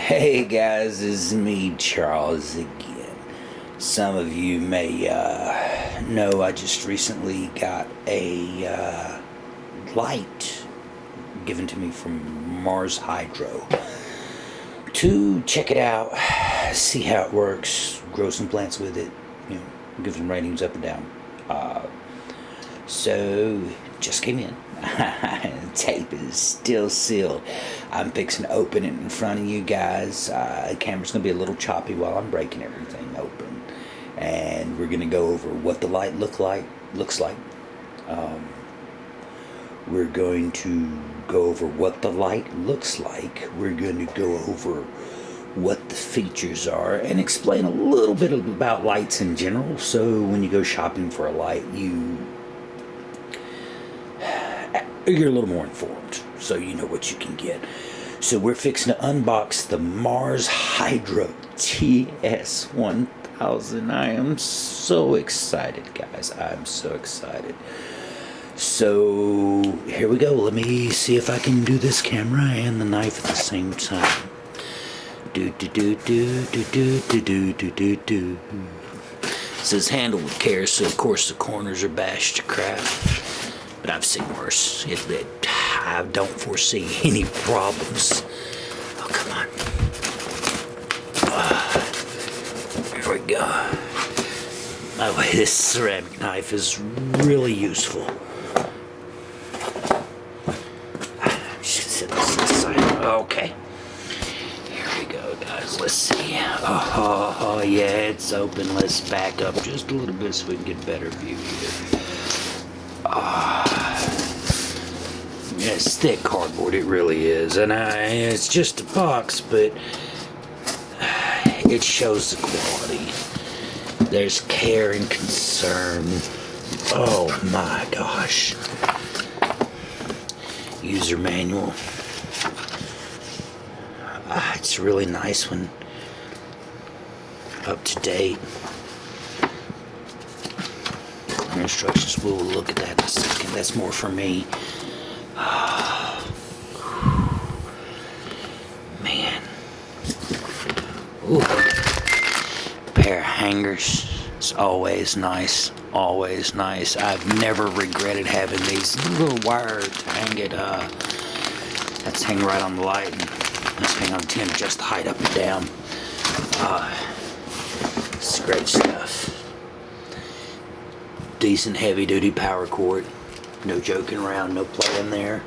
Hey guys, it's me, Charles, again. Some of you may know I just recently got a light given to me from MarsHydro to check it out, see how it works, grow some plants with it, give some ratings up and down. So, just came in. Tape is still sealed. I'm fixing to open it in front of you guys. The camera's going to be a little choppy while I'm breaking everything open. And we're going to go over what the light looks like. We're going to go over what the light looks like. We're going to go over what the features are and explain a little bit about lights in general. So when you go shopping for a light, you're a little more informed, so you know what you can get. So we're fixing to unbox the MarsHydro TS-1000. I am so excited, guys. I'm so excited. So here we go. Let me see if I can do this camera and the knife at the same time. It says handle with care, so of course the corners are bashed to crap. But I've seen worse. I don't foresee any problems. Oh, come on. Here we go. Oh, this ceramic knife is really useful. Should set this aside. Okay. Here we go, guys. Let's see. Oh, yeah, it's open. Let's back up just a little bit so we can get a better view here. Yeah, it's thick cardboard, it really is, and it's just a box, but it shows the quality. There's care and concern. Oh my gosh. User manual. It's a really nice one. Up to date. Instructions, we'll look at that in a second. That's more for me. Man. Ooh. Pair of hangers. It's always nice. Always nice. I've never regretted having these little wire to hang it. That's hang right on the light. And that's hang on the tin, just the height up and down. It's great stuff. Decent heavy-duty power cord. No joking around, no playing there.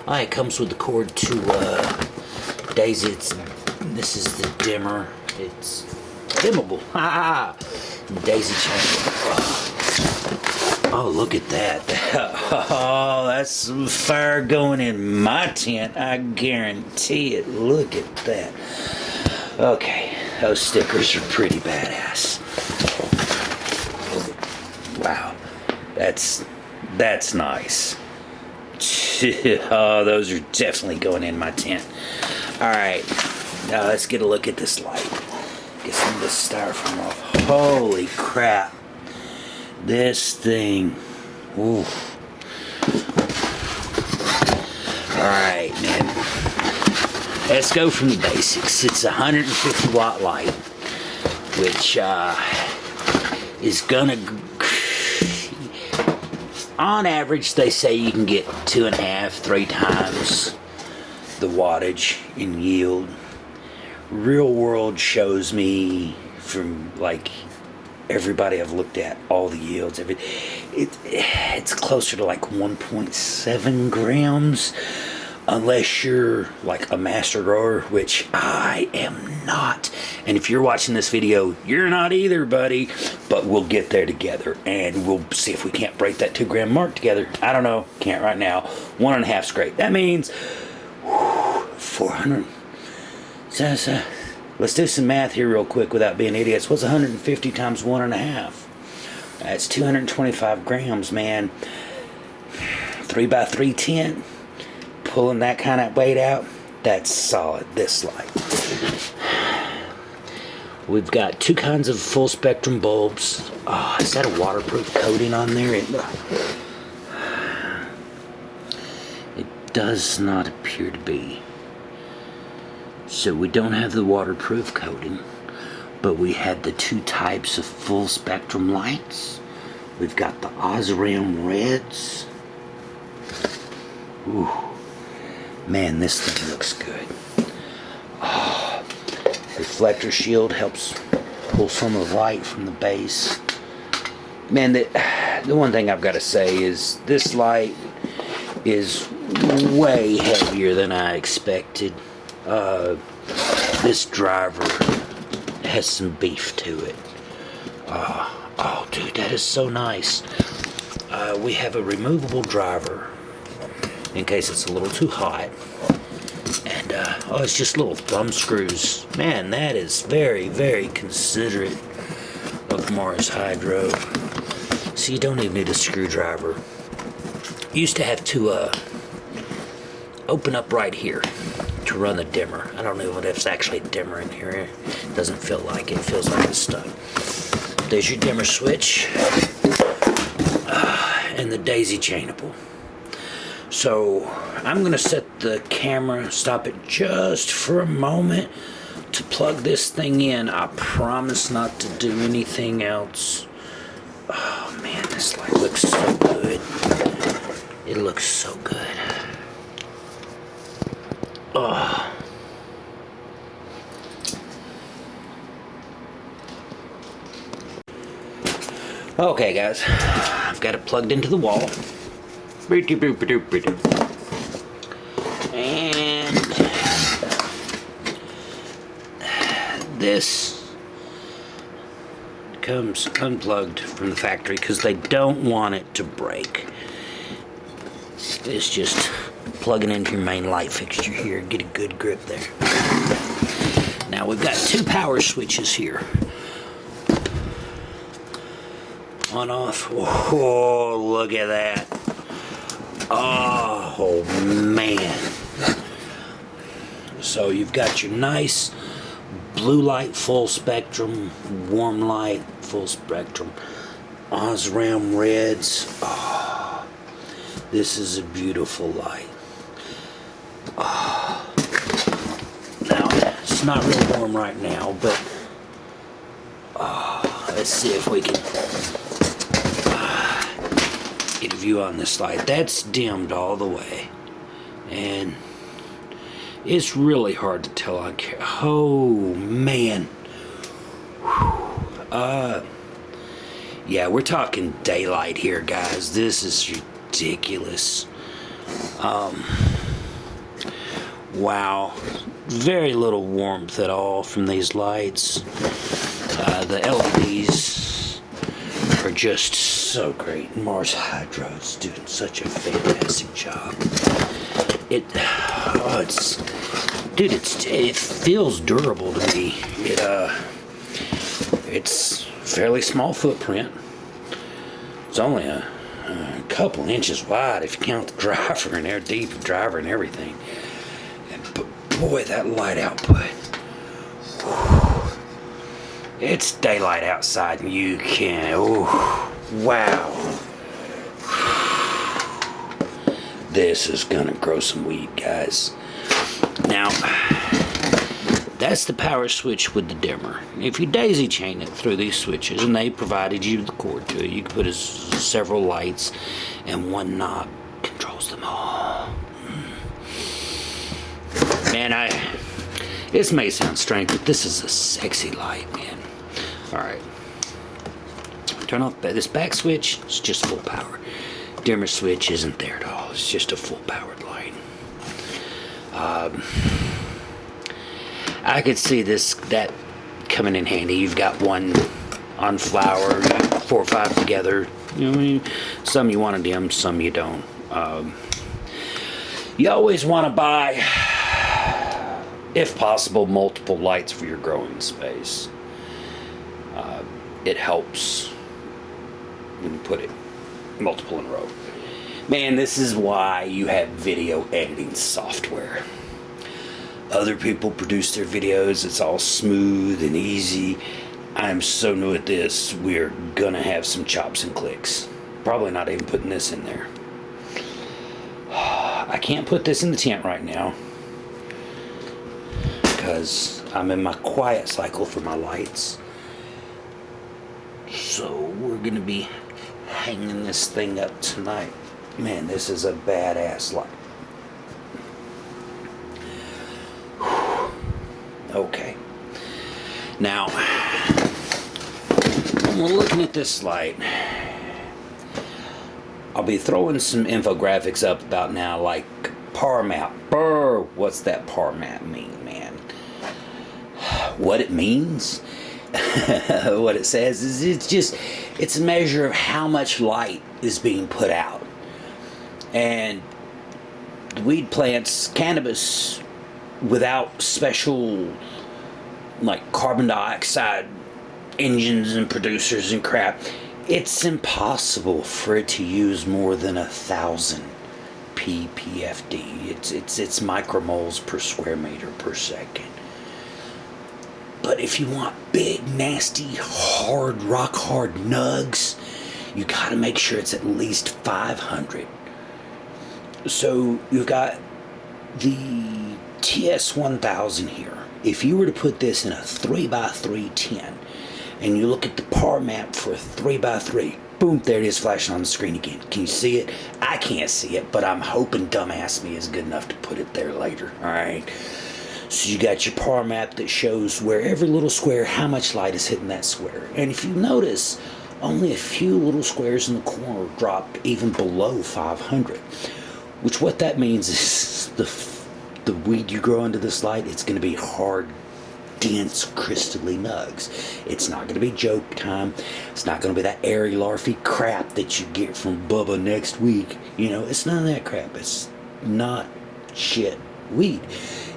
It comes with the cord to Daisy. This is the dimmer. It's dimmable. Daisy chain. Oh, look at that. Oh, that's some fire going in my tent. I guarantee it. Look at that. Okay, those stickers are pretty badass. Wow, that's nice. Oh, those are definitely going in my tent. Alright, now let's get a look at this light. Get some of this styrofoam off. Holy crap. This thing. Ooh. Alright, man. Let's go from the basics. It's a 150 watt light, which is gonna, on average, they say you can get 2.5, 3 times the wattage in yield. Real world shows me, from like everybody I've looked at, all the yields, it's closer to like 1.7 grams, unless you're like a master grower, which I am not. And if you're watching this video, you're not either, buddy. But we'll get there together, and we'll see if we can't break that 2 gram mark together. I don't know, can't right now. 1.5's great. That means 400. So, let's do some math here real quick without being idiots. What's 150 times 1.5? That's 225 grams, man. 3x3 tent. Pulling that kind of weight out, that's solid. This light. We've got 2 kinds of full spectrum bulbs. Oh, is that a waterproof coating on there? It does not appear to be. So we don't have the waterproof coating, but we had the two types of full spectrum lights. We've got the Osram Reds. Ooh, man, this thing looks good. Oh, reflector shield helps pull some of the light from the base. Man, the one thing I've got to say is this light is way heavier than I expected. This driver has some beef to it. Oh, dude, that is so nice. We have a removable driver in case it's a little too hot. And, oh, it's just little thumb screws. Man, that is very, very considerate of MarsHydro. So you don't even need a screwdriver. Used to have to open up right here to run the dimmer. I don't know if it's actually a dimmer in here. It doesn't feel like it. It feels like it's stuck. There's your dimmer switch. And the daisy chainable. So I'm going to set the camera, stop it just for a moment to plug this thing in. I promise not to do anything else. Oh man, this light looks so good. It looks so good. Oh. Okay guys, I've got it plugged into the wall. And this comes unplugged from the factory because they don't want it to break. It's just plugging into your main light fixture here. Get a good grip there. Now we've got two power switches here. On, off. Oh, look at that. Oh, man. So you've got your nice blue light full spectrum, warm light full spectrum, Osram Reds. Oh, this is a beautiful light. Oh. Now, it's not real warm right now, but let's see if we can get a view on this light. That's dimmed all the way, and it's really hard to tell on camera. Oh man. Yeah, we're talking daylight here, guys. This is ridiculous. Wow, very little warmth at all from these lights. The LEDs are just so great. MarsHydro's doing such a fantastic job. It feels durable to me. It's fairly small footprint. It's only a couple inches wide if you count the driver and deep driver and everything. But boy, that light output. Whew, it's daylight outside and you can. Oh, wow. This is gonna grow some weed, guys. Now, that's the power switch with the dimmer. If you daisy chain it through these switches, and they provided you the cord to it, you can put several lights, and one knob controls them all. Man, this may sound strange, but this is a sexy light, man. All right, turn off this back switch. It's just full power. Dimmer switch isn't there at all. It's just a full powered light. I could see that coming in handy. You've got one on flower, 4 or 5 together. You know, some you want to dim, some you don't. You always want to buy, if possible, multiple lights for your growing space. It helps when you put it multiple in a row. Man, this is why you have video editing software. Other people produce their videos, it's all smooth and easy. I'm so new at this, we're gonna have some chops and clicks. Probably not even putting this in there. I can't put this in the tent right now because I'm in my quiet cycle for my lights. So we're gonna be hanging this thing up tonight. Man, this is a badass light. Okay. Now, when we're looking at this light, I'll be throwing some infographics up about now, like power map. Brr, what's that power map mean, man? What it means? What it says is it's a measure of how much light is being put out. And the weed plants, cannabis, without special like carbon dioxide engines and producers and crap, it's impossible for it to use more than 1,000 ppfd. It's micromoles per square meter per second. But if you want big, nasty, hard, rock hard nugs, you gotta make sure it's at least 500. So you've got the TS-1000 here. If you were to put this in a 3x3 tin, and you look at the par map for a 3x3, boom, there it is flashing on the screen again. Can you see it? I can't see it, but I'm hoping dumbass me is good enough to put it there later, alright? So you got your par map that shows where every little square, how much light is hitting that square. And if you notice, only a few little squares in the corner dropped even below 500. Which what that means is the weed you grow into this light, it's going to be hard, dense, crystally nugs. It's not going to be joke time. It's not going to be that airy, larfy crap that you get from Bubba next week. You know, it's none of that crap. It's not shit weed.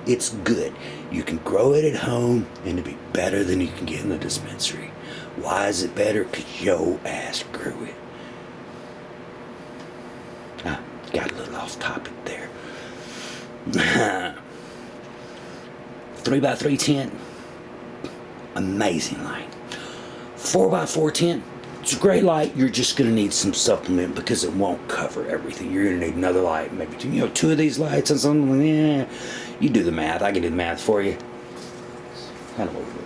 It's good. You can grow it at home and it'll be better than you can get in the dispensary. Why is it better? Because yo ass grew it. Got a little off topic there. 3x3 tent, amazing light. 4x4 tent, it's a great light. You're just gonna need some supplement because it won't cover everything. You're gonna need another light, maybe two of these lights and something. Yeah, you do the math. I can do the math for you. Kind of over